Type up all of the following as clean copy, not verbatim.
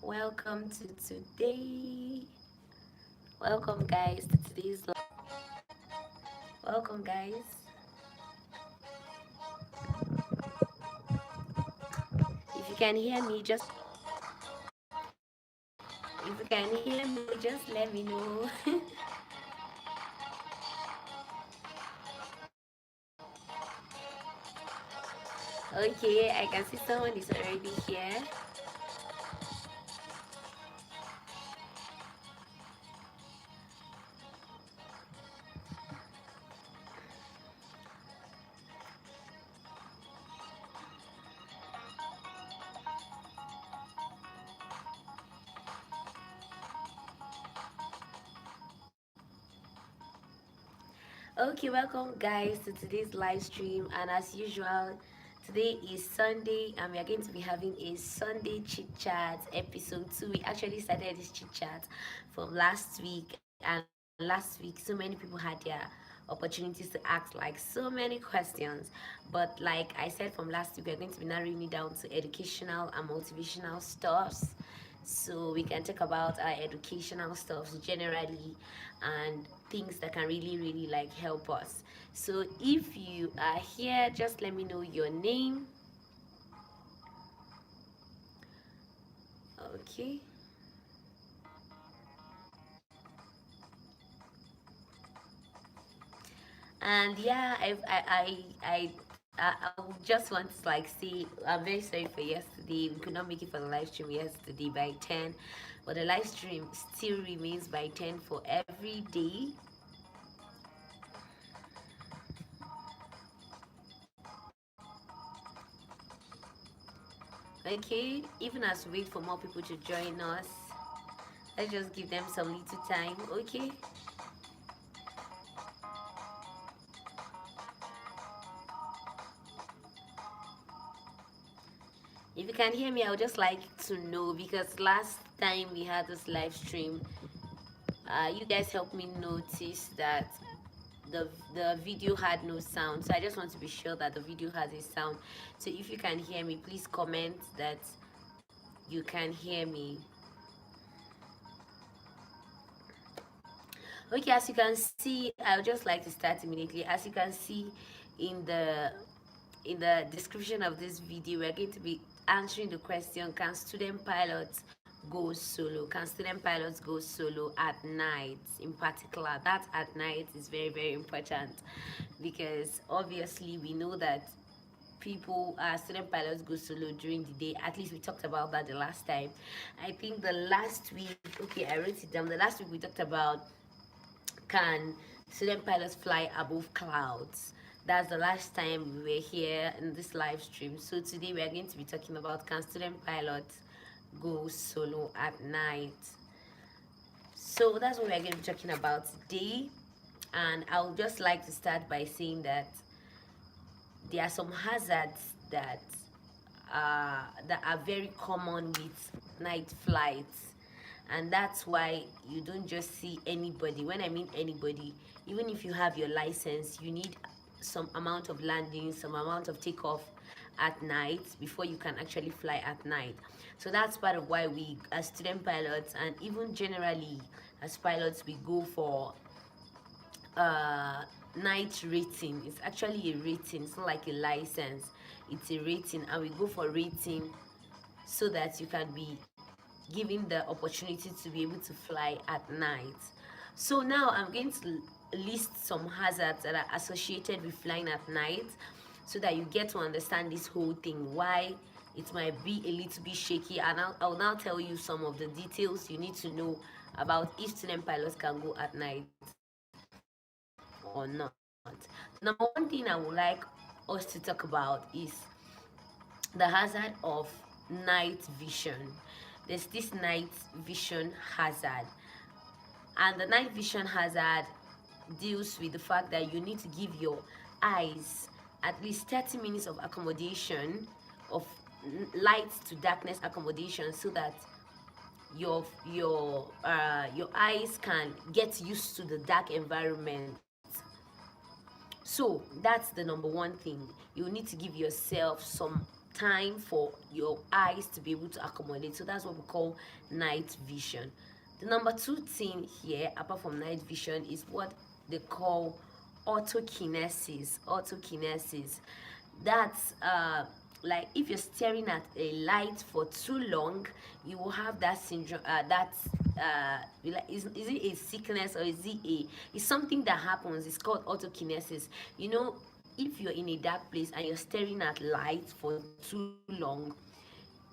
Welcome to today. Welcome, guys, to today's live. Welcome, guys. If you can hear me, just let me know. Okay, I can see someone is already here. Okay, welcome, guys, to today's live stream. And as usual, today is Sunday, and we are going to be having a Sunday chit chat episode 2. We actually started this chit chat from last week, and last week, so many people had their opportunities to ask like so many questions. But like I said from last week, we're going to be narrowing it down to educational and motivational stuffs, so we can talk about our educational stuffs generally and things that can really like help us. So if you are here, just let me know your name. Okay. And yeah, I would just want to like say I'm very sorry for yesterday. We could not make it for the live stream yesterday by 10, but the live stream still remains by 10 for every day. Okay, even as we wait for more people to join us, let's just give them some little time. Okay. If you can hear me, I would just like to know, because last time we had this live stream, you guys helped me notice that the video had no sound. So I just want to be sure that the video has a sound. So if you can hear me, please comment that you can hear me. Okay, as you can see, I would just like to start immediately. As you can see in the description of this video, we're going to be answering the question, can student pilots go solo? Can student pilots go solo at night? In particular, that at night is very important, because obviously we know that student pilots go solo during the day. At least we talked about that the last time. I think the last week, okay, I wrote it down. The last week we talked about, can student pilots fly above clouds? That's the last time we were here in this live stream. So today we are going to be talking about, can student pilots go solo at night? So that's what we're going to be talking about today. And I would just like to start by saying that there are some hazards that are very common with night flights, and that's why you don't just see anybody. When I mean anybody, even if you have your license, you need some amount of landing, some amount of takeoff at night before you can actually fly at night. So that's part of why we, as student pilots, and even generally as pilots, we go for uh night rating. It's actually a rating, it's not like a license, it's a rating, and we go for rating so that you can be given the opportunity to be able to fly at night. So now I'm going to list some hazards that are associated with flying at night, so that you get to understand this whole thing, why it might be a little bit shaky. And I'll now tell you some of the details you need to know about if student pilots can go at night or not. Number one thing I would like us to talk about is the hazard of night vision. There's this night vision hazard, and the night vision hazard deals with the fact that you need to give your eyes at least 30 minutes of accommodation, of light to darkness accommodation, so that your eyes can get used to the dark environment. So that's the number one thing. You need to give yourself some time for your eyes to be able to accommodate. So that's what we call night vision. The number two thing here, apart from night vision, is what they call autokinesis. Autokinesis. That's like if you're staring at a light for too long, you will have that syndrome. Is it a sickness or is it a? It's something that happens. It's called autokinesis. You know, if you're in a dark place and you're staring at light for too long,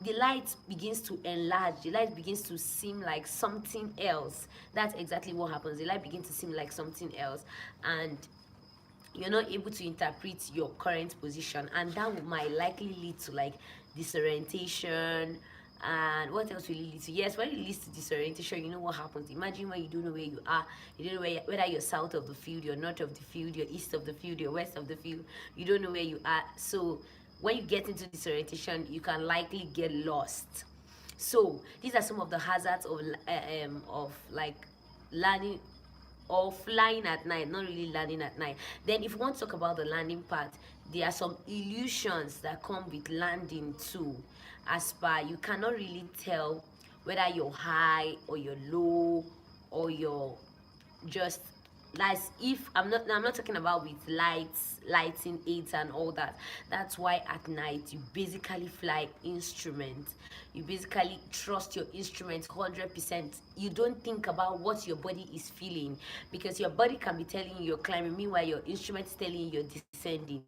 the light begins to enlarge, the light begins to seem like something else. That's exactly what happens. The light begins to seem like something else, and you're not able to interpret your current position, and that might likely lead to like disorientation. And what else will it lead to? Yes, when it leads to disorientation, you know what happens. Imagine when you don't know where you are. You don't know whether you're south of the field, you're north of the field, you're east of the field, you're west of the field. You don't know where you are. So when you get into disorientation, you can likely get lost. So these are some of the hazards of like landing or flying at night, not really landing at night. Then if you want to talk about the landing part, there are some illusions that come with landing too. As per, you cannot really tell whether you're high or you're low, or you're just, like, if I'm not talking about with lighting aids and all that. That's why at night you basically fly instrument. You basically trust your instrument 100%. You don't think about what your body is feeling, because your body can be telling you you're climbing, meanwhile your instrument is telling you you're descending,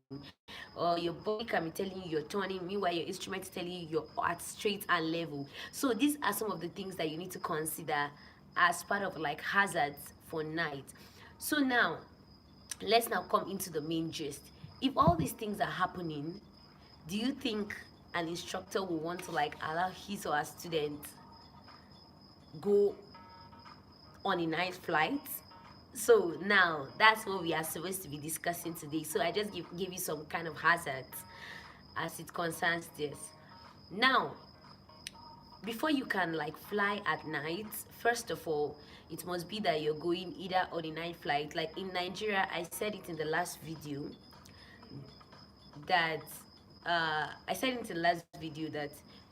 or your body can be telling you you're turning, meanwhile your instrument is telling you you're at straight and level. So these are some of the things that you need to consider as part of like hazards for night. So now let's now come into the main gist. If all these things are happening, do you think an instructor will want to like allow his or her student go on a night flight? So now that's what we are supposed to be discussing today. So I just give you some kind of hazards as it concerns this. Now, before you can like fly at night, first of all, it must be that you're going either on a night flight. Like in Nigeria, I said it in the last video that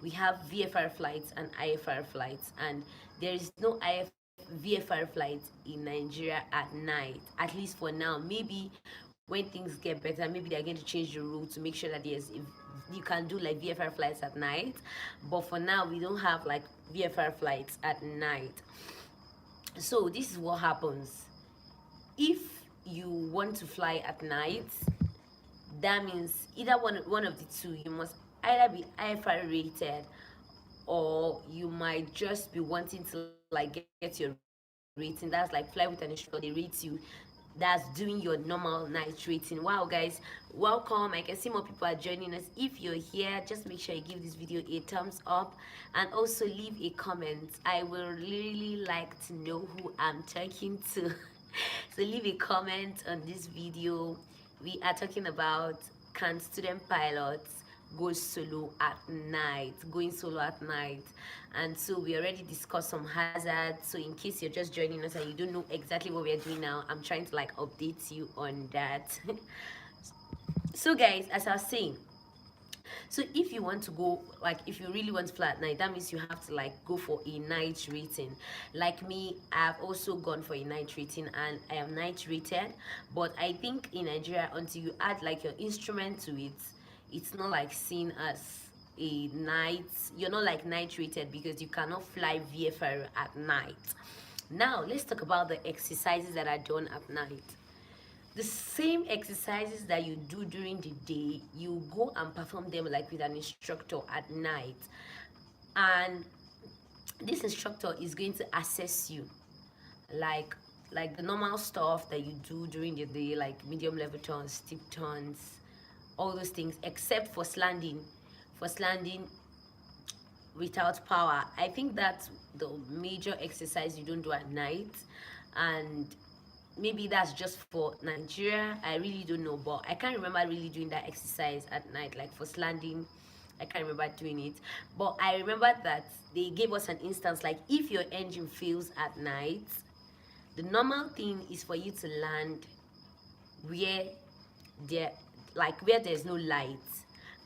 we have VFR flights and IFR flights, and there is no VFR flight in Nigeria at night, at least for now. Maybe when things get better, maybe they're going to change the rule to make sure that you can do like VFR flights at night. But for now, we don't have like VFR flights at night. So this is what happens. If you want to fly at night, that means either one of the two. You must either be IFR rated, or you might just be wanting to like get your rating. That's like fly with an instructor, they rate you. That's doing your normal night rating. Wow, guys, welcome. I can see more people are joining us. If you're here, just make sure you give this video a thumbs up, and also leave a comment. I will really like to know who I'm talking to. So leave a comment on this video. We are talking about, can student pilots go solo at night, going solo at night. And so we already discussed some hazards. So in case you're just joining us and you don't know exactly what we're doing now, I'm trying to like update you on that. So guys, as I was saying, so if you want to go, like if you really want to fly at night, that means you have to like go for a night rating. Like me, I've also gone for a night rating and I am night rated. But I think in Nigeria, until you add like your instrument to it, it's not like seen as a night, you're not like night rated, because you cannot fly VFR at night. Now let's talk about the exercises that are done at night. The same exercises that you do during the day, you go and perform them like with an instructor at night. And this instructor is going to assess you like the normal stuff that you do during the day, like medium level turns, steep turns, all those things, except for slanding. For slanding without power, I think that's the major exercise you don't do at night. And maybe that's just for Nigeria, I really don't know, but I can't remember really doing that exercise at night. Like for slanding, I can't remember doing it. But I remember that they gave us an instance, like if your engine fails at night, the normal thing is for you to land where there, like where there's no light.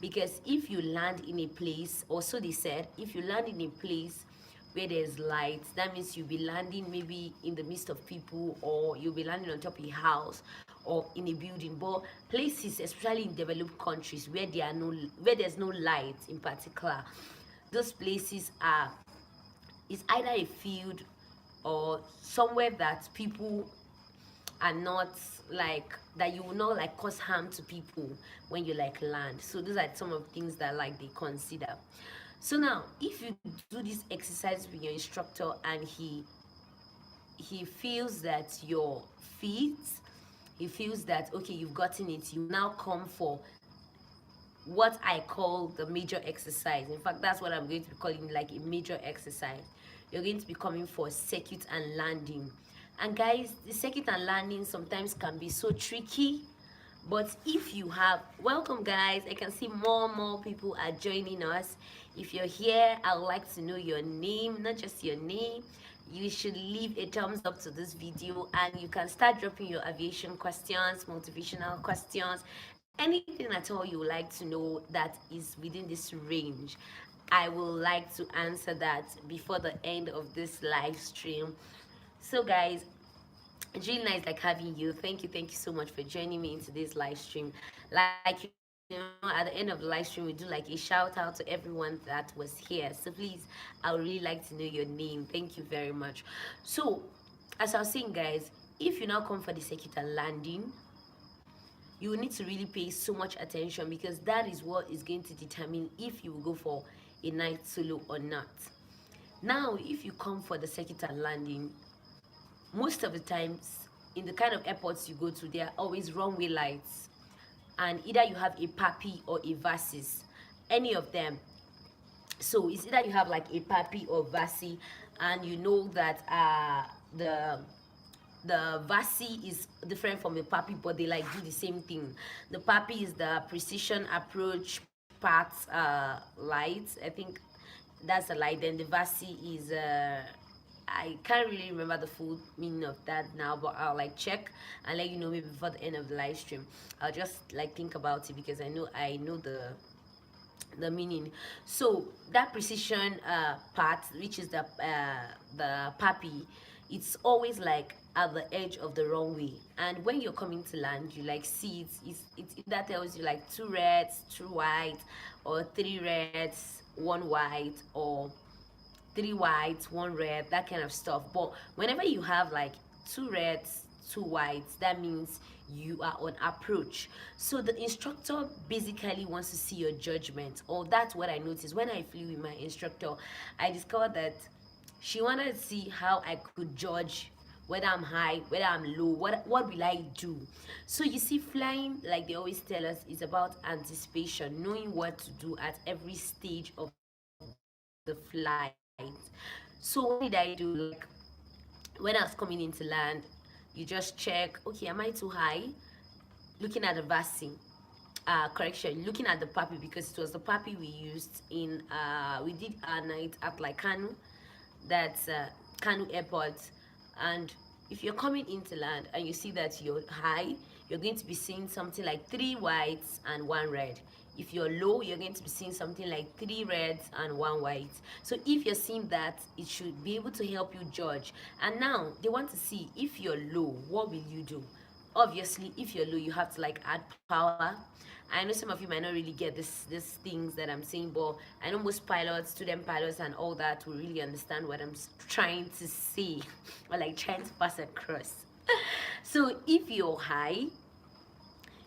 because if you land in a place, or so they said, if you land in a place where there's light, that means you'll be landing maybe in the midst of people, or you'll be landing on top of a house or in a building. But places, especially in developed countries where where there's no light in particular, those places are, it's either a field or somewhere that people are not, like, that you will not like cause harm to people when you like land. So those are some of the things that like they consider. So now, if you do this exercise with your instructor and he feels that you're fit, he feels that okay, you've gotten it, you now come for what I call the major exercise. In fact, that's what I'm going to be calling, like a major exercise. You're going to be coming for circuit and landing. And guys, the circuit and landing sometimes can be so tricky. But if you have, welcome guys, I can see more people are joining us. If you're here, I would like to know your name, not just your name. You should leave a thumbs up to this video, and you can start dropping your aviation questions, motivational questions, anything at all you would like to know that is within this range. I will like to answer that before the end of this live stream. So guys, it's really nice like having you. Thank you so much for joining me in today's live stream. Like, at the end of the live stream, we do like a shout out to everyone that was here. So please, I would really like to know your name. Thank you very much. So as I was saying guys, if you now come for the circuit and landing, you will need to really pay so much attention, because that is what is going to determine if you will go for a night solo or not. Now, if you come for the circuit and landing, most of the times in the kind of airports you go to, there are always runway lights, and either you have a papi or a versus, any of them. So it's either you have like a papi or vasi, and you know that the vasi is different from the papi, but they like do the same thing. The papi is the precision approach part light, I think that's a light. Then the vasi is I can't really remember the full meaning of that now, but I'll like check and let you know maybe before the end of the live stream. I'll just like think about it, because I know the meaning. So that precision part, which is the papi, it's always like at the edge of the runway, and when you're coming to land, you like see it's that tells you like 2 reds 2 white, or 3 reds 1 white, or 3 whites 1 red, that kind of stuff. But whenever you have like 2 reds 2 whites, that means you are on approach. So the instructor basically wants to see your judgment, or that's what I noticed when I flew with my instructor. I discovered that she wanted to see how I could judge whether I'm high, whether I'm low, what will I do. So you see, flying, like they always tell us, is about anticipation, knowing what to do at every stage of the flight. So what did I do? Like, when I was coming into land, you just check, okay, am I too high? Looking at the vasi, correction, looking at the papi, because it was the papi we used in we did our night at like Kanu, that's Kanu airport. And if you're coming into land and you see that you're high, you're going to be seeing something like 3 whites and 1 red. If you're low, you're going to be seeing something like 3 reds and 1 white. So if you're seeing that, it should be able to help you judge. And now they want to see, if you're low, what will you do? Obviously, if you're low, you have to like add power. I know some of you might not really get these things that I'm saying, but I know most pilots, student pilots and all that will really understand what I'm trying to say, or like trying to pass across. So if you're high,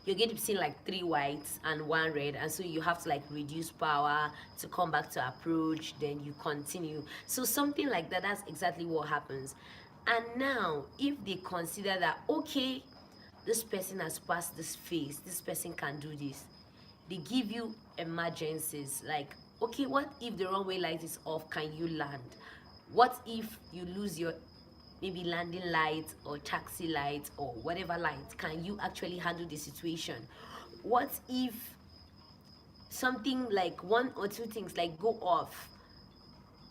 you're going to be seeing like 3 whites and 1 red, and so you have to like reduce power to come back to approach, then you continue. So something like that, that's exactly what happens. And now if they consider that, okay, this person has passed this phase, this person can do this, they give you emergencies, like, okay, what if the runway light is off, can you land? What if you lose your maybe landing light or taxi light or whatever light, can you actually handle the situation? What if something like 1 or 2 things like go off,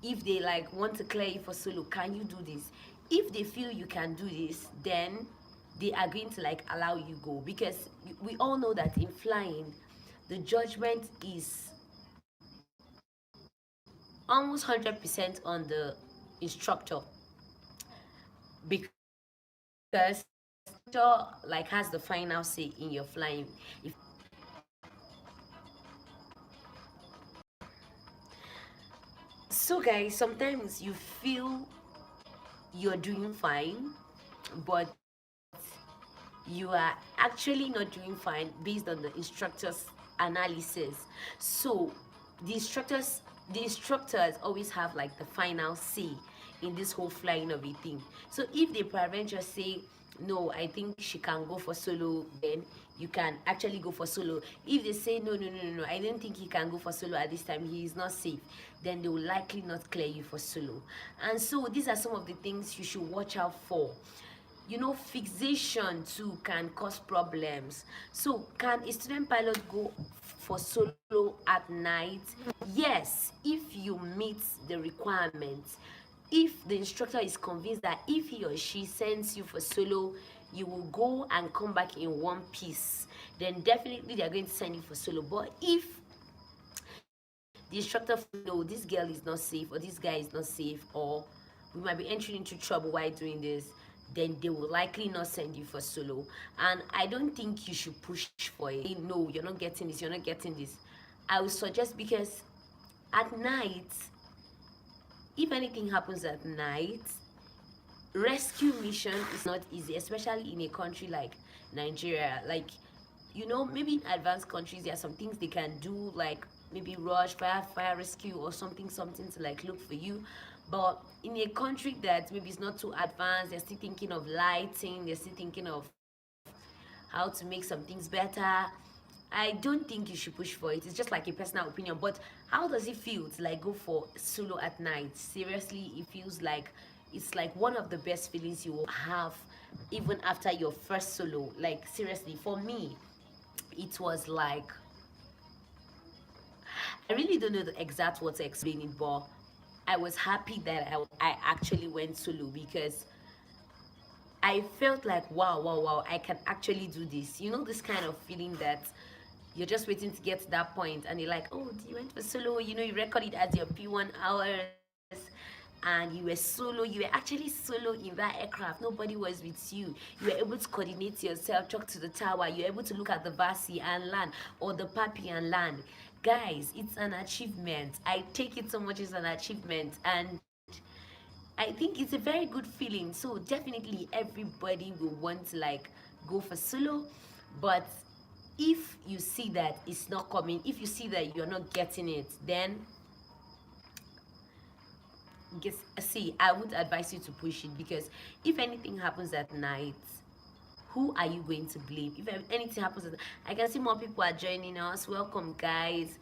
if they like want to clear you for solo, can you do this? If they feel you can do this, then they are going to like allow you go, because we all know that in flying, the judgment is almost 100% on the instructor, because instructor like has the final say in your flying. If so, guys, sometimes you feel you're doing fine, but you are actually not doing fine based on the instructor's analysis. So the instructors the instructors always have like the final say in this whole flying of a thing. So if the parent just say no, I think she can go for solo, then you can actually go for solo. If they say no, no, no, no, no, I don't think he can go for solo at this time, he is not safe, then they will likely not clear you for solo. And so these are some of the things you should watch out for. You know, fixation too can cause problems. So can a student pilot go for solo at night? Yes, if you meet the requirements. If the instructor is convinced that if he or she sends you for solo, you will go and come back in one piece, then definitely they are going to send you for solo. But if the instructor feels no, this girl is not safe, or this guy is not safe, or we might be entering into trouble while doing this, then they will likely not send you for solo. And I don't think you should push for it. No, you're not getting this, you're not getting this. I would suggest, because at night, if anything happens at night, rescue mission is not easy, especially in a country like Nigeria. Like, you know, maybe in advanced countries there are some things they can do, like maybe rush, fire rescue, or something to like look for you. But in a country that maybe is not too advanced, they're still thinking of lighting, they're still thinking of how to make some things better. I don't think you should push for it. It's just like a personal opinion. But how does it feel to like go for solo at night? Seriously, it feels like it's like one of the best feelings you will have even after your first solo. Like, seriously, for me, it was like, I really don't know the exact word to explain it, but I was happy that I actually went solo, because I felt like, wow, wow, wow, I can actually do this. You know, this kind of feeling that you're just waiting to get to that point, and you're like, oh, you went for solo, you know, you record it as your P1 hours, and you were solo, you were actually solo in that aircraft, nobody was with you. You were able to coordinate yourself, talk to the tower, you're able to look at the Vasi and land, or the Papi and land. Guys, it's an achievement. I take it so much as an achievement, and I think it's a very good feeling. So definitely everybody will want to like go for solo. But if you see that it's not coming, if you see that you're not getting it, then guess, see, I would advise you to push it, because if anything happens at night, who are you going to blame? If anything happens, I can see more people are joining us. Welcome, guys.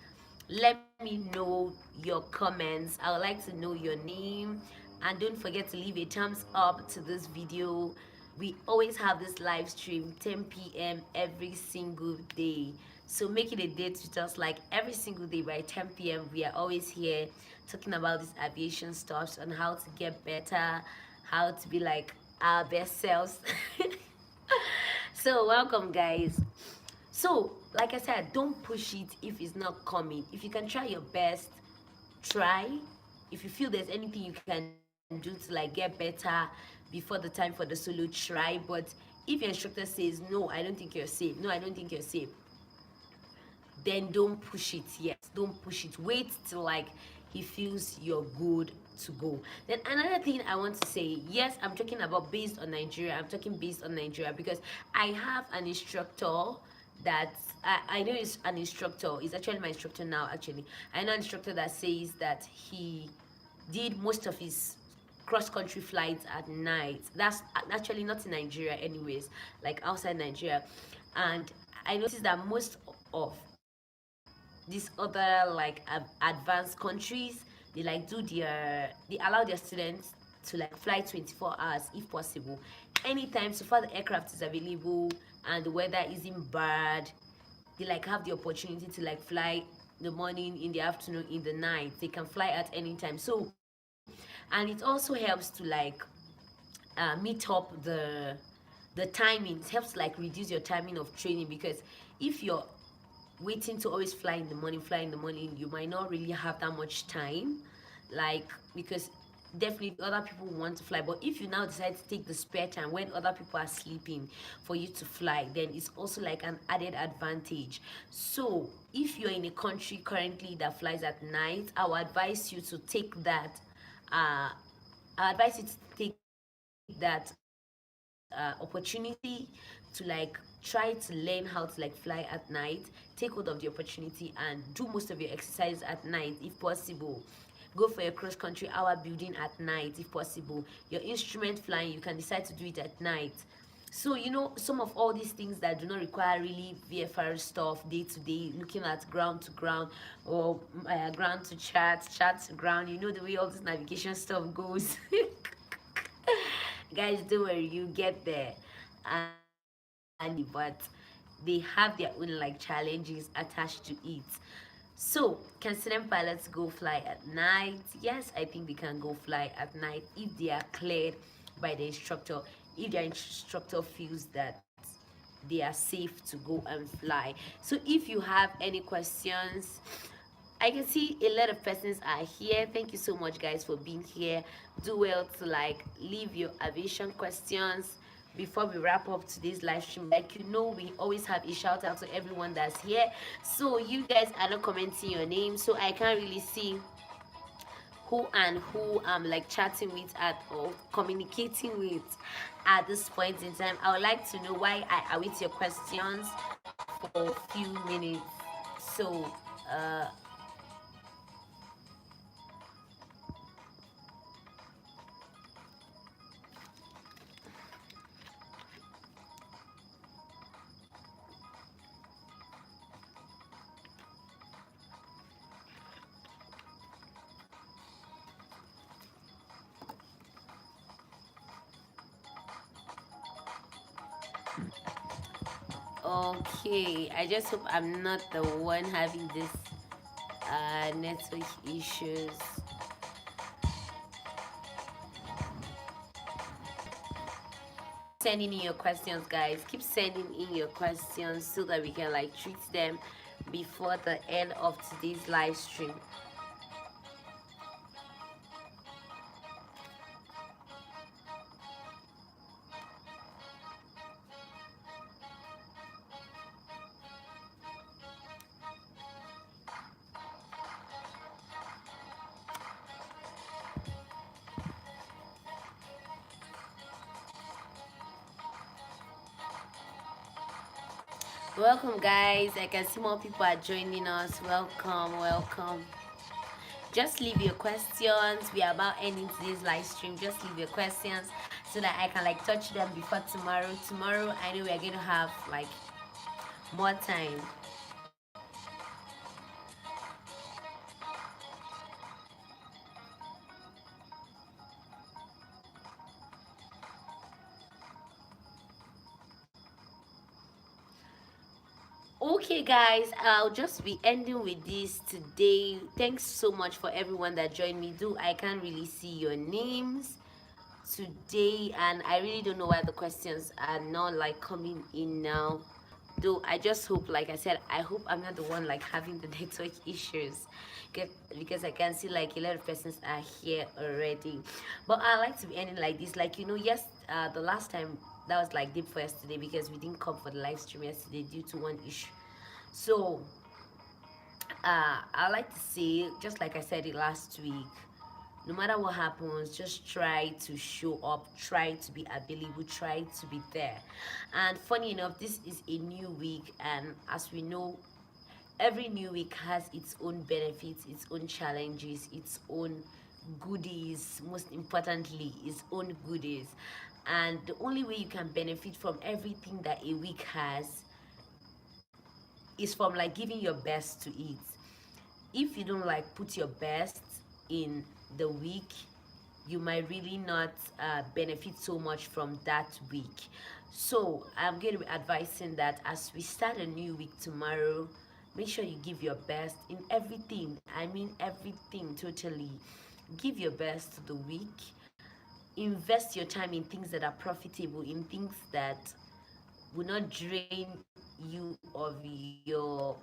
Let me know your comments. I would like to know your name, and don't forget to leave a thumbs up to this video. We always have this live stream 10 p.m. every single day, so make it a date with us. Like every single day by 10 p.m. we are always here talking about this aviation stuff, on how to get better, how to be like our best selves. So welcome, guys. So like I said, don't push it if it's not coming. If you can try your best, try. If you feel there's anything you can do to like get better before the time for the solo, try. But if your instructor says no, I don't think you're safe, no, I don't think you're safe, then don't push it. Yes, don't push it. Wait till like he feels you're good to go. Then another thing I want to say, yes, I'm talking about based on Nigeria. I'm talking based on Nigeria, because I have an instructor that I know is an instructor. He's actually my instructor now. Actually, I know an instructor that says that he did most of his cross-country flights at night. That's actually not in Nigeria anyways, like outside Nigeria. And I noticed that most of these other like advanced countries, they like they allow their students to like fly 24 hours if possible, anytime, so far the aircraft is available and the weather isn't bad. They like have the opportunity to like fly in the morning, in the afternoon, in the night. They can fly at any time. So, and it also helps to like meet up the timing. It helps to like reduce your timing of training, because if you're waiting to always fly in the morning, you might not really have that much time, like, because definitely other people want to fly. But if you now decide to take the spare time when other people are sleeping for you to fly, then it's also like an added advantage. So if you're in a country currently that flies at night, I would advise you to take that I advise you to take that opportunity to like try to learn how to like fly at night. Take hold of the opportunity and do most of your exercise at night if possible. Go for your cross country hour building at night if possible. Your instrument flying, you can decide to do it at night. So some of all these things that do not require really VFR stuff day to day, looking at ground to ground, or ground to chart to ground. You know the way all this navigation stuff goes. Guys, don't worry, you get there. And but they have their own like challenges attached to it. So, can student pilots go fly at night? Yes, I think they can go fly at night if they are cleared by the instructor. If their instructor feels that they are safe to go and fly. So, if you have any questions, I can see a lot of persons are here. Thank you so much, guys, for being here. Do well to like leave your aviation questions before we wrap up today's live stream. Like, we always have a shout out to everyone that's here. So you guys are not commenting your name, so I can't really see who and who I'm like chatting with at or communicating with at this point in time. I would like to know why I await your questions for a few minutes. So okay, I just hope I'm not the one having this network issues. Keep sending in your questions, guys. Keep sending in your questions so that we can like treat them before the end of today's live stream. Welcome, guys. I can see more people are joining us. Welcome, welcome. Just leave your questions. We are about ending today's live stream. Just leave your questions so that I can like touch them before tomorrow. Tomorrow, I know we are going to have like more time. Okay, guys, I'll just be ending with this today. Thanks so much for everyone that joined me. Do I can't really see your names today, and I really don't know why the questions are not like coming in now. Though I just hope, like I said, I hope I'm not the one like having the network issues, because I can see like a lot of persons are here already. But I like to be ending like this, like yes, the last time that was like deep for yesterday because we didn't come for the live stream yesterday due to one issue. So I like to say, just like I said it last week, no matter what happens, just try to show up, try to be available, try to be there. And funny enough, this is a new week, and as we know, every new week has its own benefits, its own challenges, its own goodies, most importantly its own goodies. And the only way you can benefit from everything that a week has is from like giving your best to it. If you don't like put your best in the week, you might really not benefit so much from that week. So I'm going to be advising that as we start a new week tomorrow, make sure you give your best in everything. I mean everything, totally. Give your best to the week. Invest your time in things that are profitable, in things that will not drain you of your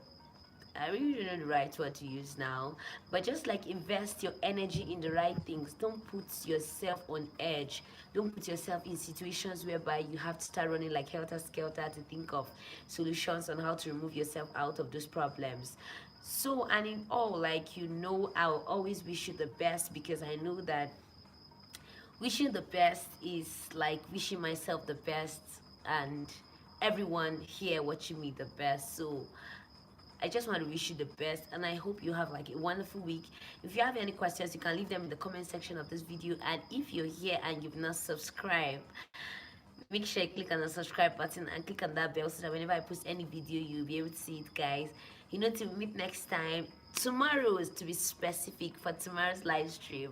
I really don't know the right word to use now, but just like invest your energy in the right things. Don't put yourself on edge. Don't put yourself in situations whereby you have to start running like helter skelter to think of solutions on how to remove yourself out of those problems. So, and in all, like, I'll always wish you the best, because I know that wishing the best is like wishing myself the best, and everyone here watching me the best. So I just want to wish you the best, and I hope you have like a wonderful week. If you have any questions, you can leave them in the comment section of this video. And if you're here and you've not subscribed, make sure you click on the subscribe button and click on that bell, so that whenever I post any video, you'll be able to see it, guys. Till we meet next time, tomorrow is, to be specific, for tomorrow's live stream.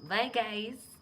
Bye, guys.